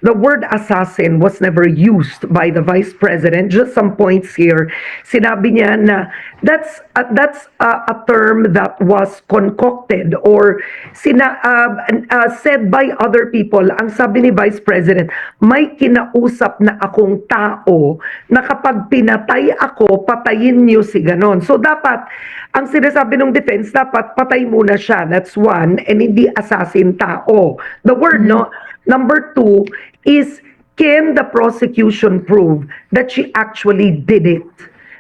the word assassin was never used by the Vice President. Just some points here. Sinabi niya na that's a term that was concocted or said by other people. Ang sabi ni Vice President, may kinausap na akong tao na kapag pinatay ako, patayin niyo si ganon. So dapat, ang sinasabi ng defense, dapat patay muna siya. That's one. And hindi assassin tao. The word, no? Number two is, can the prosecution prove that she actually did it?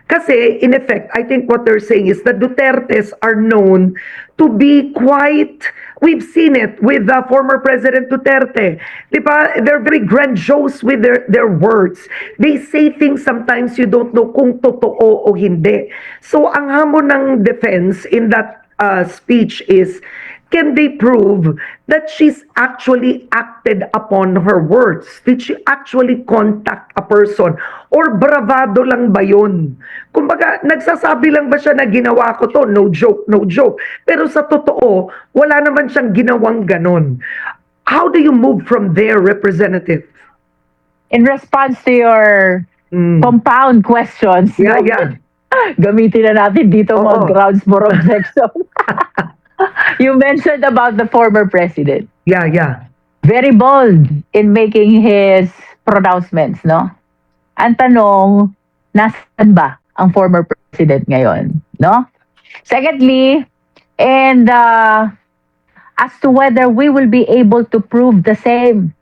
Kasi, in effect, I think what they're saying is that Dutertes are known to be quite, we've seen it with the former President Duterte. Diba? They're very grandiose with their words. They say things sometimes you don't know kung totoo o hindi. So, ang hamon ng defense in that speech is, can they prove that she's actually acted upon her words? Did she actually contact a person? Or bravado lang ba yun? Kumbaga, nagsasabi lang ba siya na ginawa ko to? No joke, no joke. Pero sa totoo, wala naman siyang ginawang ganon. How do you move from there, Representative? In response to your compound questions, Yeah, no? yeah. Gamitin na natin dito mga Oo. grounds for objection. You mentioned about the former president. Yeah, yeah. Very bold in making his pronouncements, no? Ang tanong, nasaan ba ang former president ngayon, no? Secondly, and as to whether we will be able to prove the same,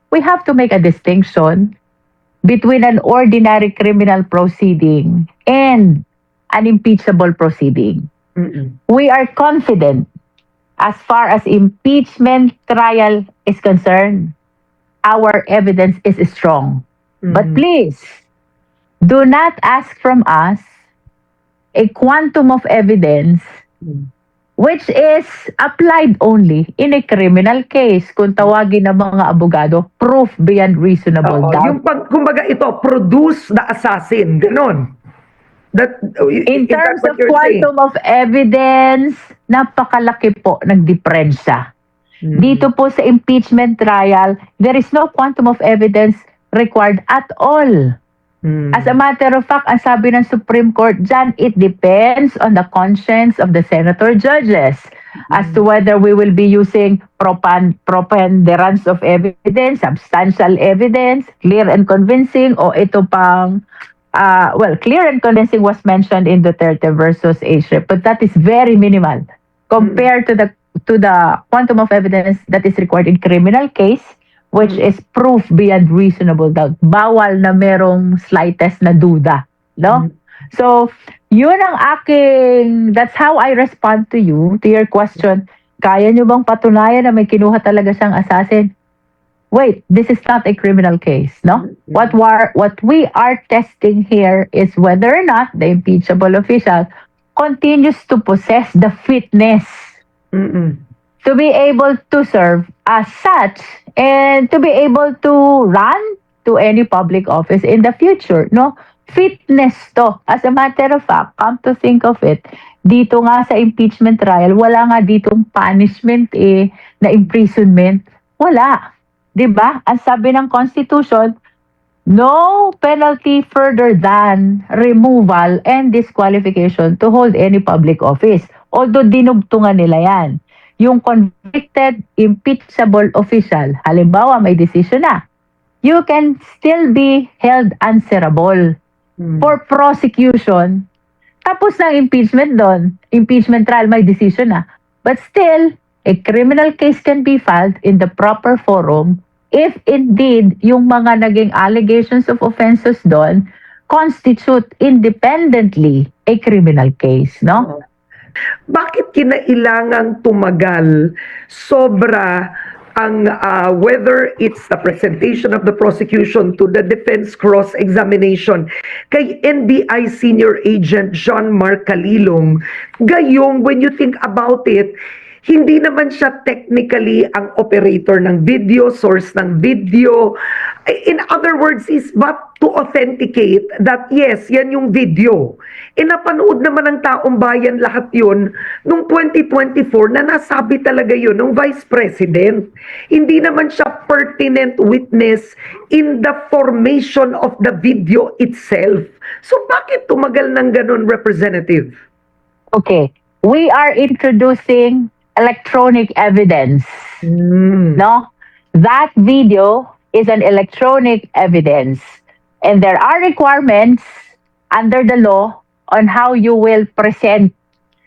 we have to make a distinction between an ordinary criminal proceeding and an impeachable proceeding. We are confident as far as impeachment trial is concerned. Our evidence is strong. But please, do not ask from us a quantum of evidence which is applied only in a criminal case. Kung tawagin ng mga abogado, proof beyond reasonable doubt. Yung kumbaga ito, produce the assassin. Ganon. In terms of quantum of evidence, napakalaki po ng diferensya. Dito po sa impeachment trial, there is no quantum of evidence required at all. As a matter of fact, ang sabi ng Supreme Court dyan, it depends on the conscience of the senator judges as to whether we will be using preponderance of evidence, substantial evidence, clear and convincing, o ito pang clear and convincing was mentioned in Duterte versus HRIP, but that is very minimal compared to the quantum of evidence that is required in criminal case, which is proof beyond reasonable doubt. Bawal na merong slightest na duda, no? So, yun ang that's how I respond to your question. Kaya nyo bang patunayan na may kinuha talaga siyang assassin? Wait, this is not a criminal case, no? What we are testing here is whether or not the impeachable official continues to possess the fitness to be able to serve as such and to be able to run to any public office in the future, no? Fitness to. As a matter of fact, come to think of it, dito nga sa impeachment trial, wala nga ditong punishment na imprisonment. Wala. 'Di ba? Ang sabi ng Constitution, no penalty further than removal and disqualification to hold any public office. Although dinugtungan nila yan. Yung convicted, impeachable official, halimbawa may decision na, you can still be held answerable for prosecution. Tapos ng impeachment doon, impeachment trial, may decision na. But still, a criminal case can be filed in the proper forum if indeed yung mga naging allegations of offenses doon constitute independently a criminal case, no? Bakit kinailangang tumagal sobra ang whether it's the presentation of the prosecution to the defense cross-examination kay NBI Senior Agent John Mark Calilong? Gayong, when you think about it, hindi naman siya technically ang operator ng video, source ng video. In other words, is but to authenticate that yes, yan yung video. Napanood naman ng taong bayan lahat yun nung 2024 na nasabi talaga yun ng Vice President. Hindi naman siya pertinent witness in the formation of the video itself. So bakit tumagal ng ganun, Representative? Okay, we are introducing electronic evidence. No? That video is an electronic evidence. And there are requirements under the law on how you will present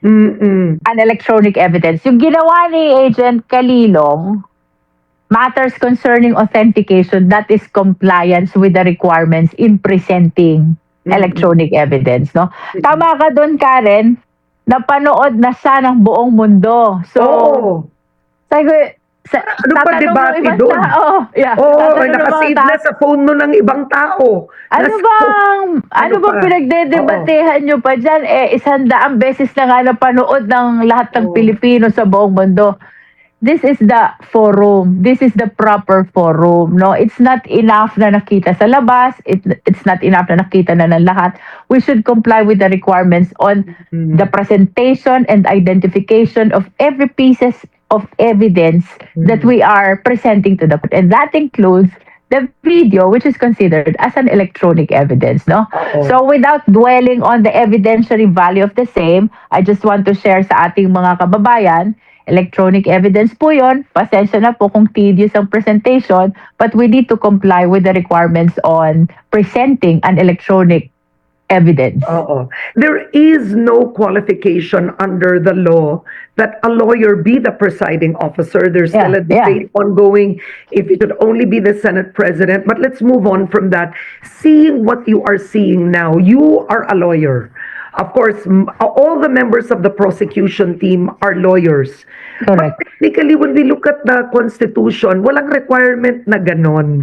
an electronic evidence. Yung ginawa ni Agent Calilong, matters concerning authentication, that is compliance with the requirements in presenting electronic evidence. No? Tama ka doon, Karen, napanood na siya ng buong mundo. So, sabi ko, ano pa debate doon? Nakasave na sa phone no ng ibang tao. Ano bang pinagdedebatehan nyo pa dyan? 100 beses na nga napanood ng lahat ng Pilipino sa buong mundo. This is the forum. This is the proper forum. No, it's not enough na nakita sa labas. It's not enough na nakita na ng lahat. We should comply with the requirements on the presentation and identification of every pieces of evidence that we are presenting to the court. And that includes the video, which is considered as an electronic evidence. No? So without dwelling on the evidentiary value of the same, I just want to share sa ating mga kababayan, electronic evidence po yun. Pasensya na po kung tedious ang presentation, but we need to comply with the requirements on presenting an electronic evidence. There is no qualification under the law that a lawyer be the presiding officer. There's still a debate ongoing if it should only be the Senate President. But let's move on from that. Seeing what you are seeing now, you are a lawyer. Of course, all the members of the prosecution team are lawyers. Correct. But technically, when we look at the Constitution, walang requirement na ganon.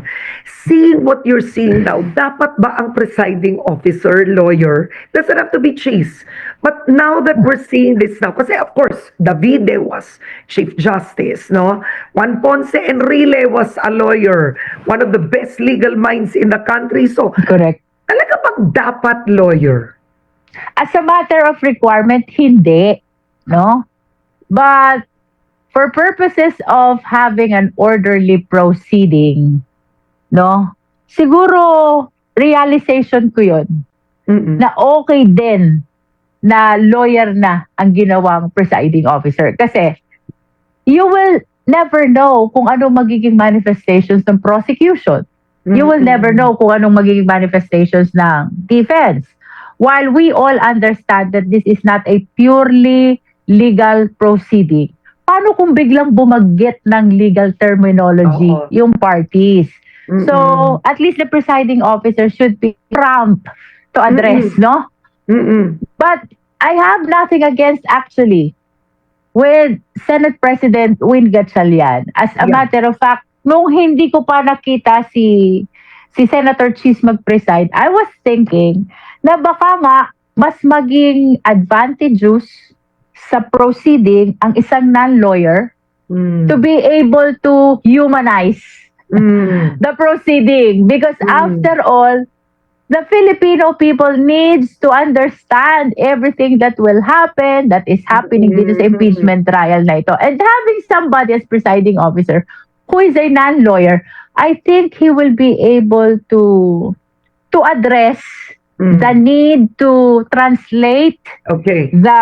Seeing what you're seeing now, dapat ba ang presiding officer, lawyer, doesn't have to be chief. But now that we're seeing this now, kasi of course, Davide was Chief Justice, no? Juan Ponce Enrile was a lawyer, one of the best legal minds in the country. So, correct. Talaga bang dapat lawyer? As a matter of requirement, hindi, no? But for purposes of having an orderly proceeding, no? Siguro realization ko 'yon. Na okay din na lawyer na ang ginawang presiding officer kasi you will never know kung anong magiging manifestations ng prosecution. You will never know kung anong magiging manifestations ng defense. While we all understand that this is not a purely legal proceeding, paano kung biglang bumagget ng legal terminology yung parties? So, at least the presiding officer should be prompt to address, no? But I have nothing against actually with Senate President Win Gatchalian. As a matter of fact, nung hindi ko pa nakita si Senator Cheese mag-preside, I was thinking na baka nga mas maging advantageous sa proceeding ang isang non-lawyer to be able to humanize the proceeding. Because after all, the Filipino people needs to understand everything that will happen, that is happening dito sa impeachment trial na ito. And having somebody as presiding officer who is a non-lawyer, I think he will be able to address the need to translate the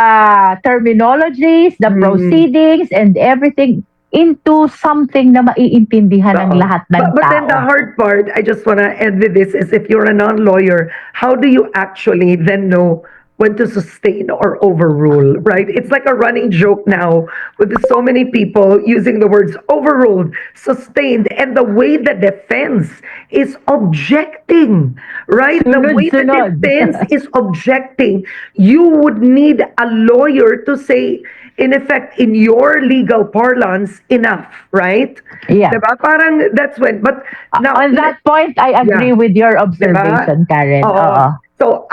terminologies, the proceedings, and everything into something na maiintindihan ng lahat ng tao. But then the hard part, I just want to end with this, is if you're a non-lawyer, how do you actually then know when to sustain or overrule, right? It's like a running joke now with so many people using the words overruled, sustained, and the way the defense is objecting, right? The way the defense is objecting, you would need a lawyer to say, in effect, in your legal parlance, enough, right? Yeah. Diba? Parang that's when, but now on that point, I agree with your observation, Karen. So,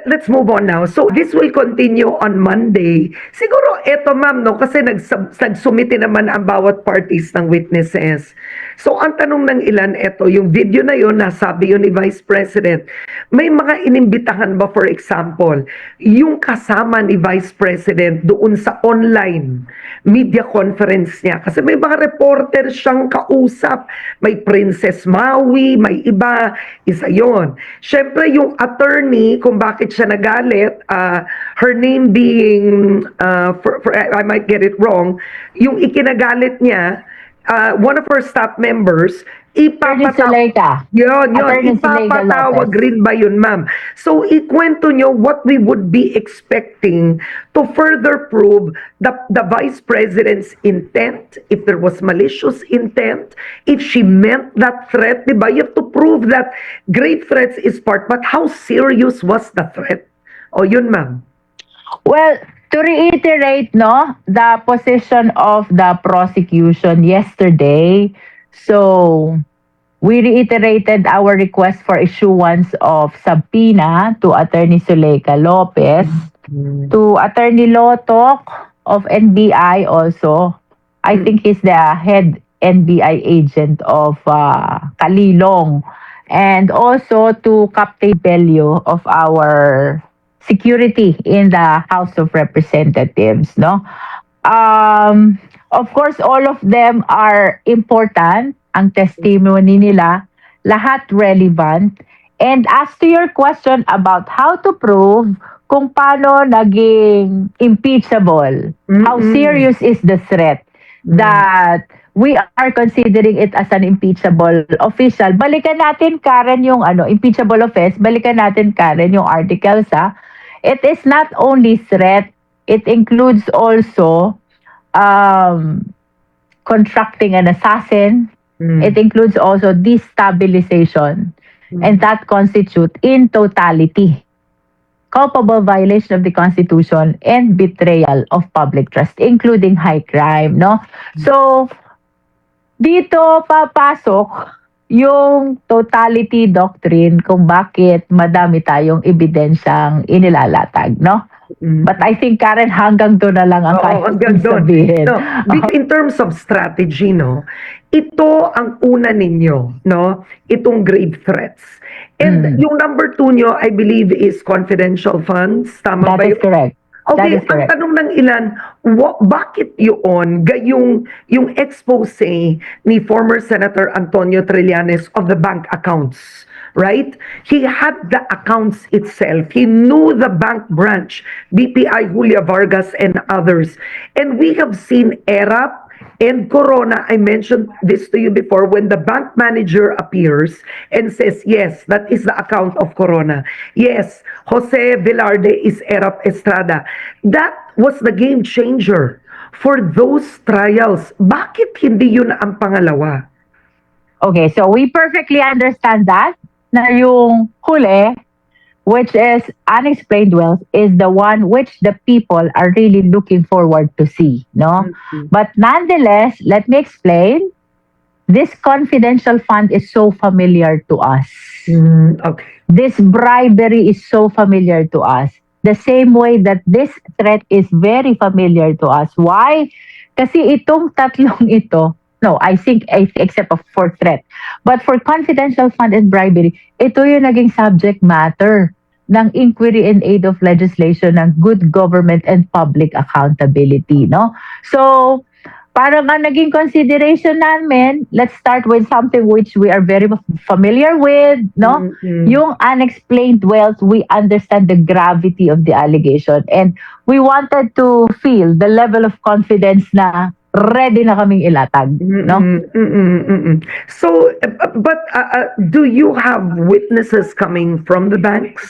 let's move on now. So, this will continue on Monday. Siguro, eto ma'am, no, kasi nagsumite naman ang bawat parties ng witnesses. So ang tanong ng ilan, eto, yung video na yun, nasabi yun ni Vice President, may mga inimbitahan ba, for example, yung kasama ni Vice President doon sa online media conference niya? Kasi may mga reporter siyang kausap, may Princess Maui, may iba, isa yon. Siyempre, yung attorney, kung bakit siya nagalit, her name being, I might get it wrong, yung ikinagalit niya, one of her staff members, Attorney Zuleika. Attorney Zuleika ipapatawag Lopez. rin ba yun, ma'am? So, ikwento nyo what we would be expecting to further prove the Vice President's intent, if there was malicious intent, if she meant that threat, di ba? You have to prove that grave threats is part, but how serious was the threat? O, yun, ma'am. Well, to reiterate, no, the position of the prosecution yesterday, so we reiterated our request for issuance of subpoena to Attorney Zuleika Lopez, to Attorney Lotok of NBI also. I think he's the head NBI agent of Kalilong, and also to Captain Bello of our security in the House of Representatives, no? Of course, all of them are important. Ang testimony nila, lahat relevant. And as to your question about how to prove kung paano naging impeachable, how serious is the threat that we are considering it as an impeachable official. Balikan natin, Karen, yung impeachable offense. Balikan natin, Karen, yung articles, ha? It is not only threat, it includes also constructing an assassin. It includes also destabilization. And that constitute in totality culpable violation of the Constitution and betrayal of public trust, including high crime, no? So, dito papasok yung totality doctrine kung bakit madami tayong ebidensyang inilalatag, no? But I think, Karen, hanggang doon na lang ang hanggang doon. sabihin. No, in terms of strategy, no, ito ang una ninyo, no, itong grave threats. And yung number 2 nyo, I believe, is confidential funds. Tama ba That is yun? correct. That Okay, is ang correct. tanong ng ilan, bakit yun, yung expose ni former Senator Antonio Trillanes of the bank accounts, right? He had the accounts itself. He knew the bank branch, BPI, Julia Vargas, and others. And we have seen ERAP and Corona. I mentioned this to you before, when the bank manager appears and says, yes, that is the account of Corona. Yes, Jose Velarde is ERAP Estrada. That was the game changer for those trials. Bakit hindi yun ang pangalawa? Okay, so we perfectly understand that na yung huli, which is unexplained wealth, is the one which the people are really looking forward to see, no? But nonetheless, let me explain. This confidential fund is so familiar to us. Okay. This bribery is so familiar to us. The same way that this threat is very familiar to us. Why? Kasi itong tatlong ito, no, I think except for threat. But for confidential fund and bribery, ito yung naging subject matter ng inquiry in aid of legislation ng good government and public accountability, no? So, parang ang naging consideration namin, let's start with something which we are very familiar with, no? Yung unexplained wealth, we understand the gravity of the allegation, and we wanted to feel the level of confidence na ready na kaming ilatag, no? So, but do you have witnesses coming from the banks?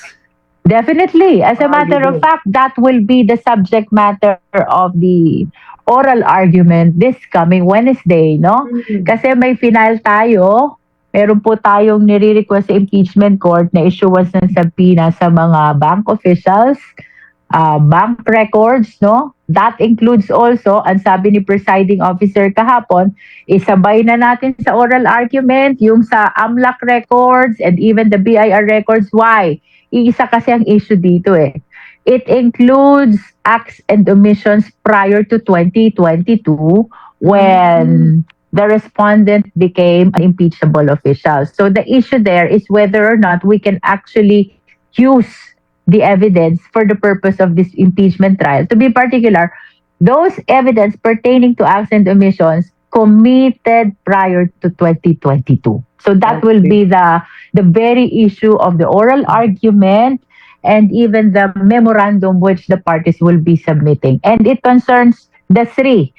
Definitely. As a matter of fact, that will be the subject matter of the oral argument this coming Wednesday, no? Kasi may final tayo, meron po tayong nire-request sa impeachment court na issuance ng subpoena sa mga bank officials, bank records, no? That includes also, ang sabi ni presiding officer kahapon, isabay na natin sa oral argument yung sa AMLAC records and even the BIR records. Why? Iisa kasi ang issue dito eh. It includes acts and omissions prior to 2022 when the respondent became an impeachable official. So the issue there is whether or not we can actually use the evidence for the purpose of this impeachment trial. To be particular, those evidence pertaining to acts and omissions committed prior to 2022. So that will be the very issue of the oral argument and even the memorandum which the parties will be submitting. And it concerns the three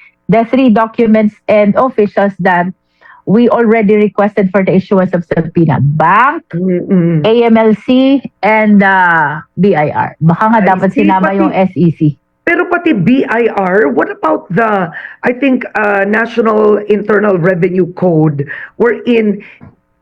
documents and officials that we already requested for the issuance of subpoena. Bank, AMLC, and BIR. Baka nga dapat sinama yung SEC. Pero pati BIR, what about the, I think, National Internal Revenue Code, wherein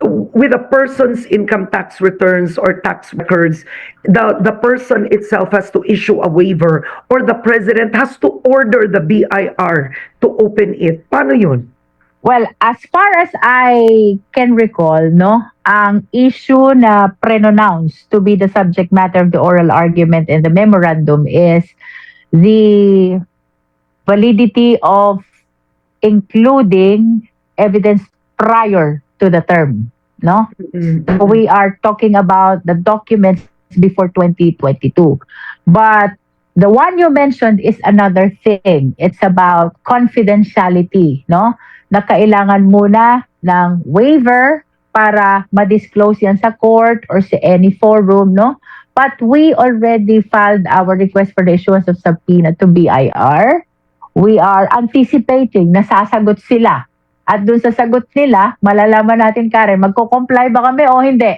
with a person's income tax returns or tax records, the person itself has to issue a waiver or the president has to order the BIR to open it. Paano yun? Well, as far as I can recall, no, ang issue na prenounced to be the subject matter of the oral argument and the memorandum is the validity of including evidence prior to the term, no? So we are talking about the documents before 2022. But the one you mentioned is another thing. It's about confidentiality, no? Na kailangan muna ng waiver para ma-disclose yan sa court or sa any forum, no? But we already filed our request for the issuance of subpoena to BIR. We are anticipating na sasagot sila. At dun sa sagot nila, malalaman natin, Karen, magko-comply ba kami o hindi?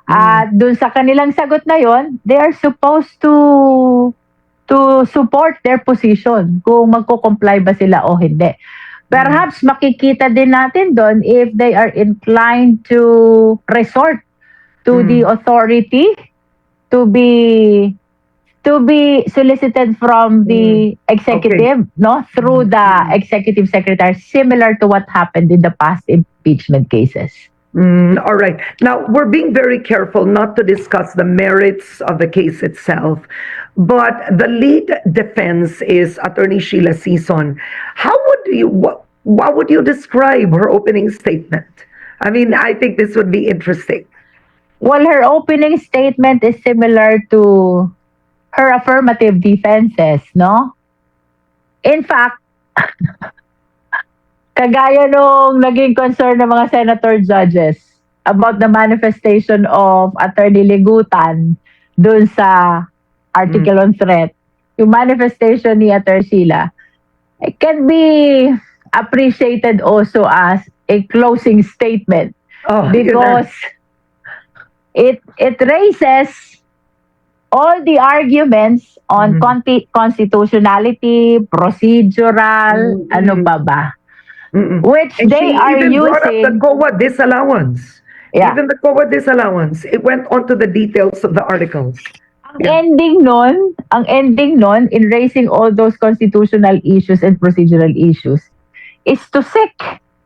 At dun sa kanilang sagot na yon, they are supposed to support their position kung magko-comply ba sila o hindi. Perhaps makikita din natin doon if they are inclined to resort to the authority to be solicited from the executive, no, through the executive secretary, similar to what happened in the past impeachment cases. All right. Now, we're being very careful not to discuss the merits of the case itself, but the lead defense is Attorney Sheila Sison. What would you describe her opening statement? I mean, I think this would be interesting. Well, her opening statement is similar to her affirmative defenses, no? In fact, kagaya nung naging concern ng mga senator judges about the manifestation of Attorney Ligutan dun sa article on threat, yung manifestation ni Attorney Sheila, it can be appreciated also as a closing statement because it raises all the arguments on constitutionality, procedural, ano ba, which and they are even brought up using. the COA disallowance. Yeah. Even the COA disallowance. It went on to the details of the articles. Ang ending nun, in raising all those constitutional issues and procedural issues, is to seek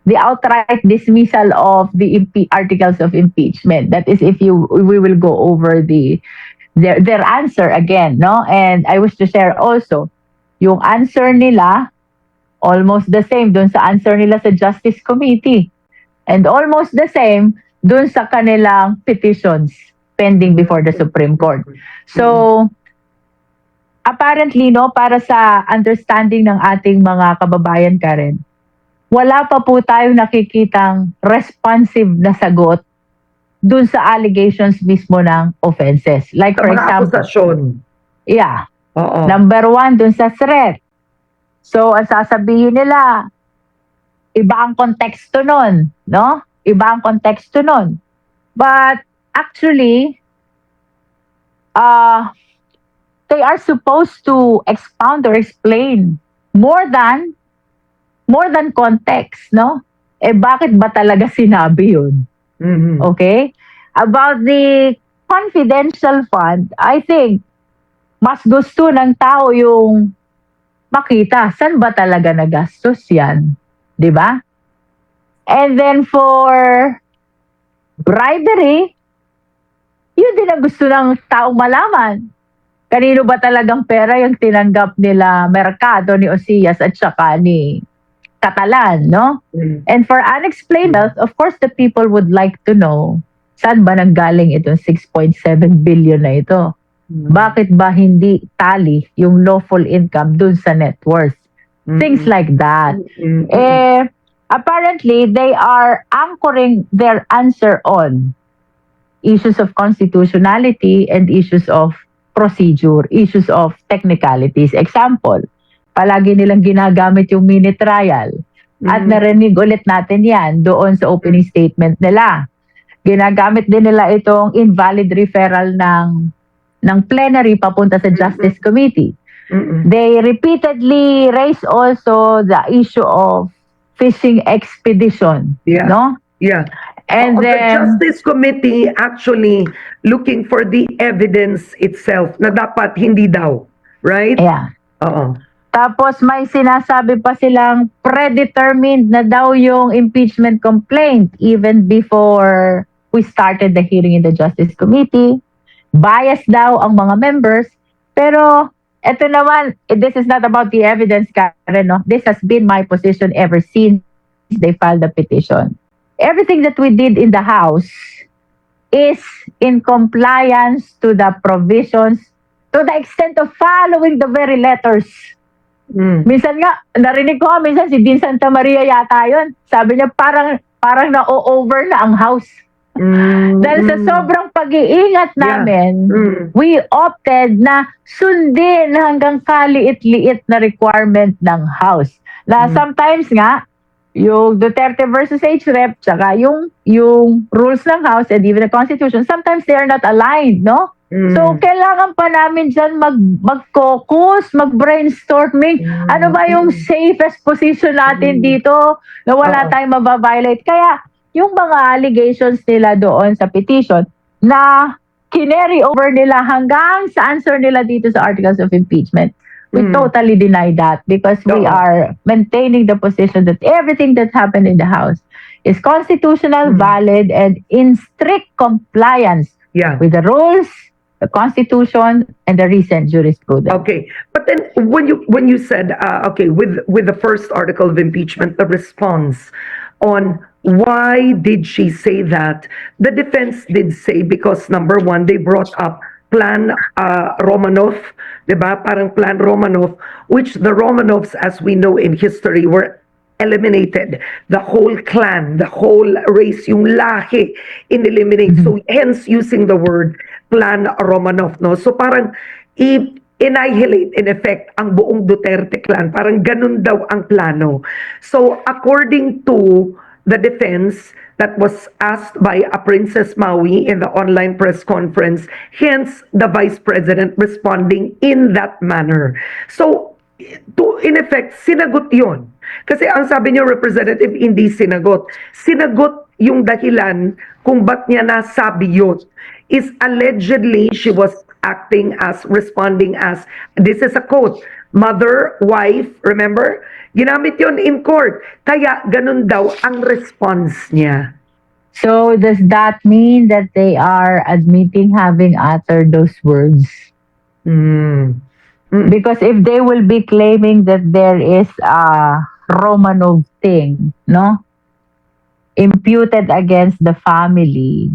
the outright dismissal of the articles of impeachment. That is, we will go over their answer again, no? And I wish to share also, yung answer nila, almost the same dun sa answer nila sa Justice Committee. And almost the same dun sa kanilang petitions pending before the Supreme Court. So, apparently, no, para sa understanding ng ating mga kababayan, Karen, wala pa po tayong nakikitang responsive na sagot dun sa allegations mismo ng offenses. Like, for example, akusasyon. Yeah. Oo. Number 1, dun sa threat. So, ang sasabihin nila, iba ang konteksto nun, no? Iba ang konteksto nun. But, actually, they are supposed to expound or explain more than context, no? Bakit ba talaga sinabi yun? Okay? About the confidential fund, I think, mas gusto ng tao yung makita, saan ba talaga nagastos yan? Di ba? And then for bribery, yun din ang gusto ng taong malaman. Kanino ba talagang pera yung tinanggap nila Mercado, ni Osias, at saka ni Catalan, no? Mm. And for unexplained wealth, of course, the people would like to know, saan ba nanggaling itong 6.7 billion na ito? Bakit ba hindi tally yung lawful income dun sa net worth? Things like that. Apparently, they are anchoring their answer on issues of constitutionality and issues of procedure, issues of technicalities. Example, palagi nilang ginagamit yung mini trial. At narinig ulit natin yan doon sa opening statement nila. Ginagamit din nila itong invalid referral ng plenary papunta sa Justice Committee. They repeatedly raise also the issue of fishing expedition. Yeah. No? Yeah. And the then, Justice Committee actually looking for the evidence itself na dapat hindi daw. Right? yeah. Oo. Tapos may sinasabi pa silang predetermined na daw yung impeachment complaint even before we started the hearing in the Justice Committee. Biased daw ang mga members. Pero ito naman, this is not about the evidence, Karen. No? This has been my position ever since they filed the petition. Everything that we did in the House is in compliance to the provisions to the extent of following the very letters. Minsan nga, narinig ko, minsan si Dean Santa Maria yata yun. Sabi niya, parang na-over na ang House. Dahil sa sobrang pag-iingat namin, we opted na sundin hanggang kaliit-liit na requirement ng House. Na sometimes nga, yung Duterte versus HREP, tsaka yung rules ng House and even the Constitution, sometimes they are not aligned, no? So, kailangan pa namin dyan mag-focus, mag-brainstorming. Ano ba yung safest position natin dito na wala tayong mababiolate? Kaya, yung mga allegations nila doon sa petition na kinary over nila hanggang sa answer nila dito sa articles of impeachment, we totally deny that because we are maintaining the position that everything that's happened in the House is constitutional, valid, and in strict compliance with the rules, the Constitution, and the recent jurisprudence. Okay, but then when you said with the first article of impeachment, the response on why did she say that, the defense did say because number one, they brought up Plan Romanov, diba? Parang Plan Romanov, which the Romanovs, as we know in history, were eliminated. The whole clan, the whole race, yung lahi, in-eliminate. So hence using the word Plan Romanov, no? So parang annihilate in effect ang buong Duterte clan. Parang ganun daw ang plano. So according to the defense that was asked by a Princess Maui in the online press conference, hence the Vice President responding in that manner. So in effect, sinagot yun. Kasi ang sabi niyo, Representative, hindi sinagot. Sinagot yung dahilan kung ba't niya nasabi yun is allegedly she was responding as, this is a quote, mother, wife, remember? Ginamit yun in court. Kaya ganun daw ang response niya. So does that mean that they are admitting having uttered those words? Because if they will be claiming that there is a Romanov thing, no, imputed against the family,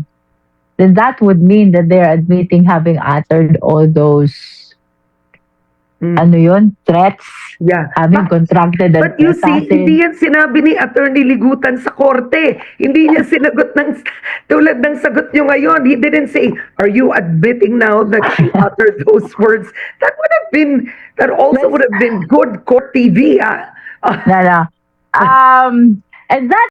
then that would mean that they're admitting having uttered all those threats, having contracted an But you see, hindi yan sinabi ni Attorney Ligutan sa korte. Hindi niya sinagot tulad ng sagot niyo ngayon. He didn't say, are you admitting now that she uttered those words? That also would have been good court TV. No. And that